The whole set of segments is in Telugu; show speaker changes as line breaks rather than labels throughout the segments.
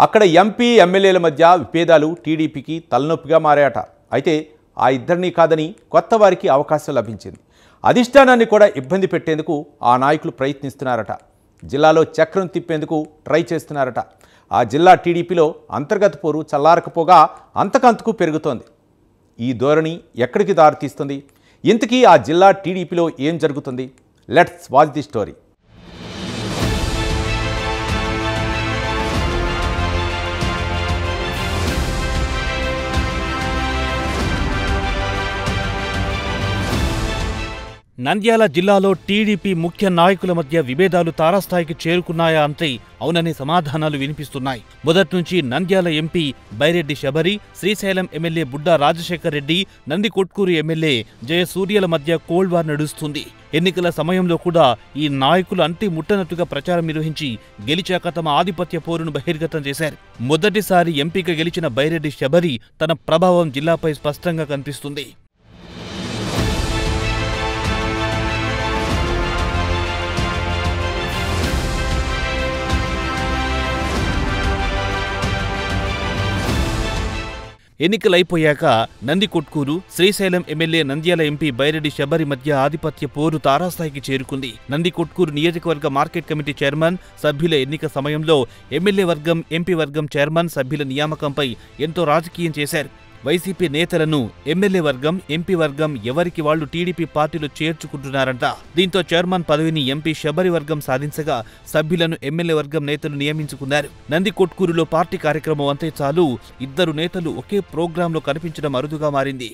అక్కడ ఎంపీ ఎమ్మెల్యేల మధ్య విభేదాలు టీడీపీకి తలనొప్పిగా మారాయట. అయితే ఆ ఇద్దరిని కాదని కొత్త వారికి అవకాశం లభించింది. అధిష్టానాన్ని కూడా ఇబ్బంది పెట్టేందుకు ఆ నాయకులు ప్రయత్నిస్తున్నారట. జిల్లాలో చక్రం తిప్పేందుకు ట్రై చేస్తున్నారట. ఆ జిల్లా టీడీపీలో అంతర్గత పోరు చల్లారకపోగా అంతకంతకు పెరుగుతోంది. ఈ ధోరణి ఎక్కడికి దారితీస్తుంది? ఇంతకీ ఆ జిల్లా టీడీపీలో ఏం జరుగుతుంది? Let's watch the story.
Nandyal జిల్లాలో టీడీపీ ముఖ్య నాయకుల మధ్య విభేదాలు తారాస్థాయికి చేరుకున్నాయా అంటే అవుననే సమాధానాలు వినిపిస్తున్నాయి. మొదట్నుంచి Nandyal MP Byreddy Shabari, Srisailam MLA Budda Rajasekhar Reddy, Nandikotkur MLA జయసూర్యల మధ్య కోల్డ్ వార్ నడుస్తుంది. ఎన్నికల సమయంలో కూడా ఈ నాయకులు అంటి ముట్టనట్టుగా ప్రచారం నిర్వహించి గెలిచాక తమ ఆధిపత్య పోరును బహిర్గతం చేశారు. మొదటిసారి ఎంపీగా గెలిచిన బైరెడ్డి శబరి తన ప్రభావం జిల్లాపై స్పష్టంగా కనిపిస్తుంది. ఎన్నికలైపోయాక నందికొట్కూరు, శ్రీశైలం ఎమ్మెల్యే నంద్యాల ఎంపీ బైరెడ్డి శబరి మధ్య ఆధిపత్య పోరు తారాస్థాయికి చేరుకుంది. నందికొట్కూరు నియోజకవర్గ మార్కెట్ కమిటీ చైర్మన్ సభ్యుల ఎన్నిక సమయంలో ఎమ్మెల్యే వర్గం, ఎంపీ వర్గం చైర్మన్ సభ్యుల నియామకంపై ఎంతో రాజకీయం చేశారు. వైసీపీ నేతలను ఎమ్మెల్యే వర్గం, ఎంపీ వర్గం ఎవరికి వాళ్లు టీడీపీ పార్టీలో చేర్చుకుంటున్నారంట. దీంతో చైర్మన్ పదవిని ఎంపీ శబరి వర్గం సాధించగా సభ్యులను ఎమ్మెల్యే వర్గం నేతలు నియమించుకున్నారు. నందికొట్కూరులో పార్టీ కార్యక్రమం అంతే చాలు ఇద్దరు నేతలు ఒకే ప్రోగ్రాంలో కనిపించడం అరుదుగా మారింది.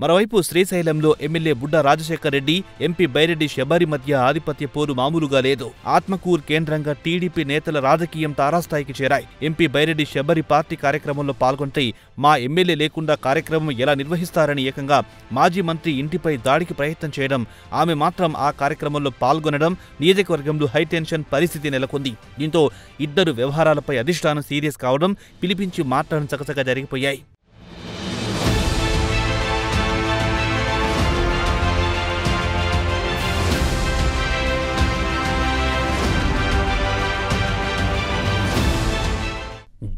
మరోవైపు శ్రీశైలంలో ఎమ్మెల్యే బుడ్డా రాజశేఖర్ రెడ్డి, ఎంపీ బైరెడ్డి శబరి మధ్య ఆధిపత్య పోరు మామూలుగా లేదు. ఆత్మకూరు కేంద్రంగా టీడీపీ నేతల రాజకీయం తారాస్థాయికి చేరాయి. ఎంపీ బైరెడ్డి శబరి పార్టీ కార్యక్రమంలో పాల్గొంటే మా ఎమ్మెల్యే లేకుండా కార్యక్రమం ఎలా నిర్వహిస్తారని ఏకంగా మాజీ మంత్రి ఇంటిపై దాడికి ప్రయత్నం చేయడం, ఆమె మాత్రం ఆ కార్యక్రమంలో పాల్గొనడం నియోజకవర్గంలో హైటెన్షన్ పరిస్థితి నెలకొంది. దీంతో ఇద్దరు వ్యవహారాలపై అధిష్టానం సీరియస్ కావడం, పిలిపించి మాట్లాడడం చకచకా జరిగిపోయాయి.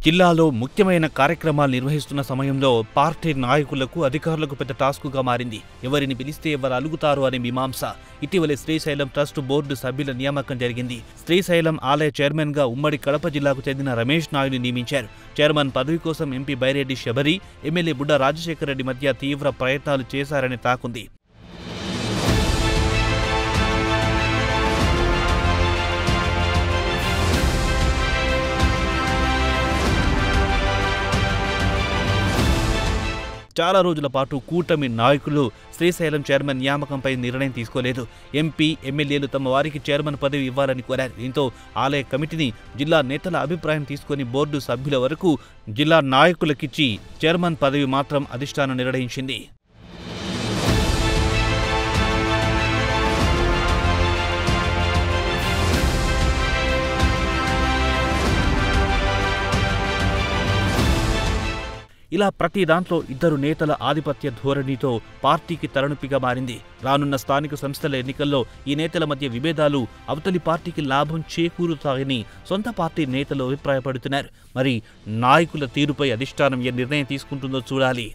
జిల్లాలో ముఖ్యమైన కార్యక్రమాలు నిర్వహిస్తున్న సమయంలో పార్టీ నాయకులకు, అధికారులకు పెద్ద టాస్కుగా మారింది. ఎవరిని పిలిస్తే ఎవరు అలుగుతారు అనే మీమాంస. ఇటీవలే శ్రీశైలం ట్రస్ట్ బోర్డు సభ్యుల నియామకం జరిగింది. శ్రీశైలం ఆలయ చైర్మన్ గా ఉమ్మడి కడప జిల్లాకు చెందిన రమేష్ నాయుడిని నియమించారు. చైర్మన్ పదవి కోసం ఎంపీ బైరెడ్డి శబరి, ఎమ్మెల్యే బుడ్డా రాజశేఖర్ రెడ్డి మధ్య తీవ్ర ప్రయత్నాలు చేశారని తాకుంది. చాలా రోజుల పాటు కూటమి నాయకులు శ్రీశైలం చైర్మన్ నియామకంపై నిర్ణయం తీసుకోలేదు. ఎంపీ, ఎమ్మెల్యేలు తమ వారికి చైర్మన్ పదవి ఇవ్వాలని కోరారు. దీంతో ఆలయ కమిటీని జిల్లా నేతల అభిప్రాయం తీసుకుని బోర్డు సభ్యుల వరకు జిల్లా నాయకులకిచ్చి చైర్మన్ పదవి మాత్రం అధిష్టానం నిర్ణయించింది. ఇలా ప్రతి దాంట్లో ఇద్దరు నేతల ఆధిపత్య ధోరణితో పార్టీకి తలనొప్పిగా మారింది. రానున్న స్థానిక సంస్థల ఎన్నికల్లో ఈ నేతల మధ్య విభేదాలు అవతలి పార్టీకి లాభం చేకూరుతాయని సొంత పార్టీ నేతలు అభిప్రాయపడుతున్నారు. మరి నాయకుల తీరుపై అధిష్టానం ఏ నిర్ణయం తీసుకుంటుందో చూడాలి.